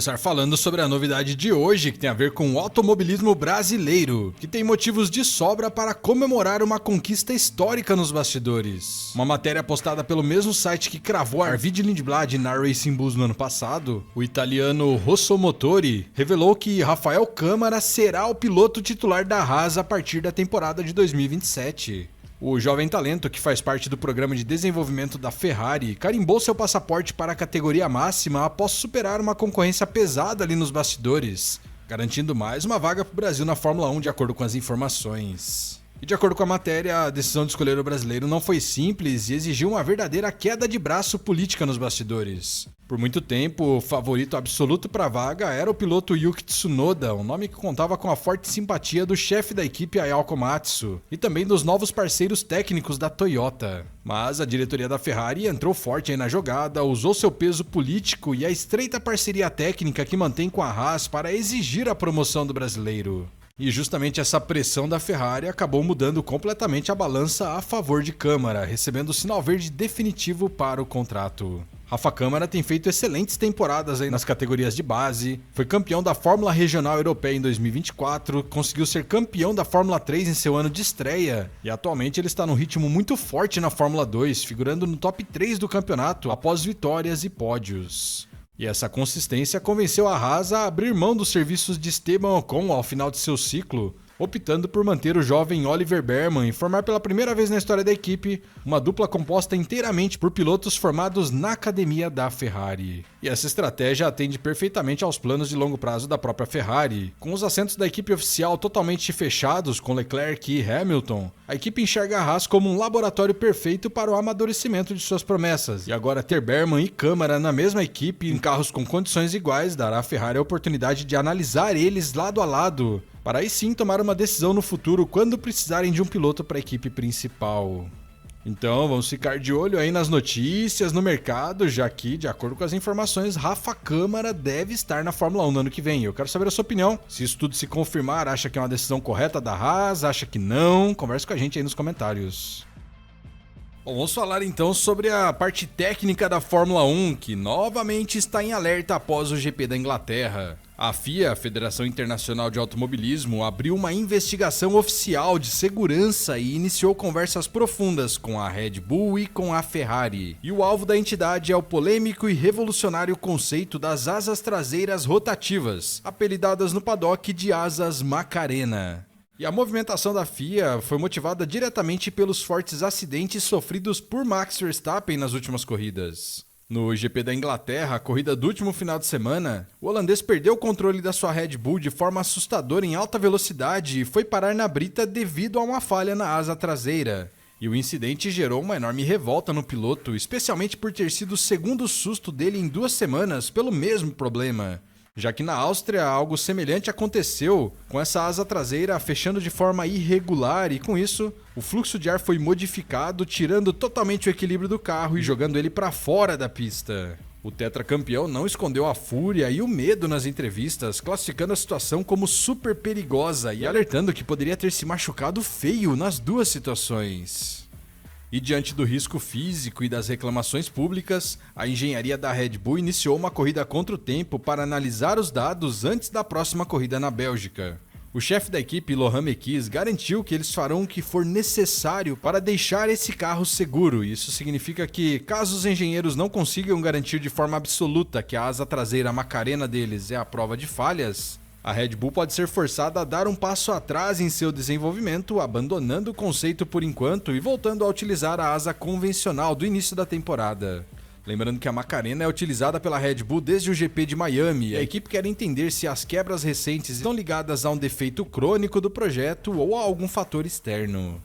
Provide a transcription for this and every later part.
Começar falando sobre a novidade de hoje, que tem a ver com o automobilismo brasileiro, que tem motivos de sobra para comemorar uma conquista histórica nos bastidores. Uma matéria postada pelo mesmo site que cravou Arvid Lindblad na Racing Bulls no ano passado, o italiano Rosso Motori revelou que Rafael Câmara será o piloto titular da Haas a partir da temporada de 2027. O jovem talento, que faz parte do programa de desenvolvimento da Ferrari, carimbou seu passaporte para a categoria máxima após superar uma concorrência pesada ali nos bastidores, garantindo mais uma vaga para o Brasil na Fórmula 1 de acordo com as informações. E de acordo com a matéria, a decisão de escolher o brasileiro não foi simples e exigiu uma verdadeira queda de braço política nos bastidores. Por muito tempo, o favorito absoluto para a vaga era o piloto Yuki Tsunoda, um nome que contava com a forte simpatia do chefe da equipe Ayao Komatsu e também dos novos parceiros técnicos da Toyota. Mas a diretoria da Ferrari entrou forte aí na jogada, usou seu peso político e a estreita parceria técnica que mantém com a Haas para exigir a promoção do brasileiro. E justamente essa pressão da Ferrari acabou mudando completamente a balança a favor de Câmara, recebendo o sinal verde definitivo para o contrato. Rafa Câmara tem feito excelentes temporadas aí nas categorias de base, foi campeão da Fórmula Regional Europeia em 2024, conseguiu ser campeão da Fórmula 3 em seu ano de estreia e atualmente ele está num ritmo muito forte na Fórmula 2, figurando no top 3 do campeonato após vitórias e pódios. E essa consistência convenceu a Haas a abrir mão dos serviços de Esteban Ocon ao final de seu ciclo, optando por manter o jovem Oliver Behrman e formar pela primeira vez na história da equipe uma dupla composta inteiramente por pilotos formados na academia da Ferrari. E essa estratégia atende perfeitamente aos planos de longo prazo da própria Ferrari. Com os assentos da equipe oficial totalmente fechados com Leclerc e Hamilton, a equipe enxerga a Haas como um laboratório perfeito para o amadurecimento de suas promessas. E agora ter Behrman e Câmara na mesma equipe, em carros com condições iguais, dará à Ferrari a oportunidade de analisar eles lado a lado, para aí sim tomar uma decisão no futuro quando precisarem de um piloto para a equipe principal. Então vamos ficar de olho aí nas notícias, no mercado, já que, de acordo com as informações, Rafa Câmara deve estar na Fórmula 1 no ano que vem. Eu quero saber a sua opinião. Se isso tudo se confirmar, acha que é uma decisão correta da Haas, acha que não? Converse com a gente aí nos comentários. Bom, vamos falar então sobre a parte técnica da Fórmula 1, que novamente está em alerta após o GP da Inglaterra. A FIA, a Federação Internacional de Automobilismo, abriu uma investigação oficial de segurança e iniciou conversas profundas com a Red Bull e com a Ferrari. E o alvo da entidade é o polêmico e revolucionário conceito das asas traseiras rotativas, apelidadas no paddock de asas Macarena. E a movimentação da FIA foi motivada diretamente pelos fortes acidentes sofridos por Max Verstappen nas últimas corridas. No GP da Inglaterra, a corrida do último final de semana, o holandês perdeu o controle da sua Red Bull de forma assustadora em alta velocidade e foi parar na brita devido a uma falha na asa traseira. E o incidente gerou uma enorme revolta no piloto, especialmente por ter sido o segundo susto dele em 2 semanas pelo mesmo problema. Já que na Áustria algo semelhante aconteceu, com essa asa traseira fechando de forma irregular e com isso o fluxo de ar foi modificado, tirando totalmente o equilíbrio do carro e jogando ele para fora da pista. O tetracampeão não escondeu a fúria e o medo nas entrevistas, classificando a situação como super perigosa e alertando que poderia ter se machucado feio nas 2 situações. E diante do risco físico e das reclamações públicas, a engenharia da Red Bull iniciou uma corrida contra o tempo para analisar os dados antes da próxima corrida na Bélgica. O chefe da equipe, Laurent Mekies, garantiu que eles farão o que for necessário para deixar esse carro seguro. Isso significa que, caso os engenheiros não consigam garantir de forma absoluta que a asa traseira Macarena deles é a prova de falhas, a Red Bull pode ser forçada a dar um passo atrás em seu desenvolvimento, abandonando o conceito por enquanto e voltando a utilizar a asa convencional do início da temporada. Lembrando que a Macarena é utilizada pela Red Bull desde o GP de Miami e a equipe quer entender se as quebras recentes estão ligadas a um defeito crônico do projeto ou a algum fator externo.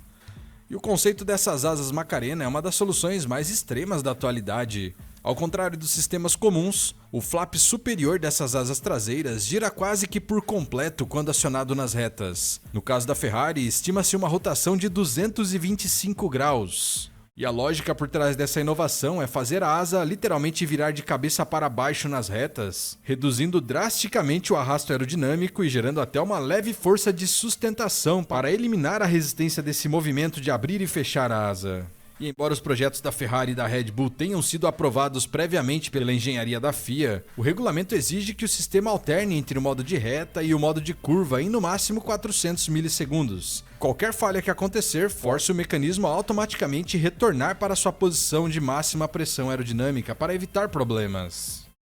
E o conceito dessas asas Macarena é uma das soluções mais extremas da atualidade. Ao contrário dos sistemas comuns, o flap superior dessas asas traseiras gira quase que por completo quando acionado nas retas. No caso da Ferrari, estima-se uma rotação de 225 graus. E a lógica por trás dessa inovação é fazer a asa literalmente virar de cabeça para baixo nas retas, reduzindo drasticamente o arrasto aerodinâmico e gerando até uma leve força de sustentação para eliminar a resistência desse movimento de abrir e fechar a asa. E embora os projetos da Ferrari e da Red Bull tenham sido aprovados previamente pela engenharia da FIA, o regulamento exige que o sistema alterne entre o modo de reta e o modo de curva em no máximo 400 milissegundos. Qualquer falha que acontecer força o mecanismo a automaticamente retornar para sua posição de máxima pressão aerodinâmica para evitar problemas.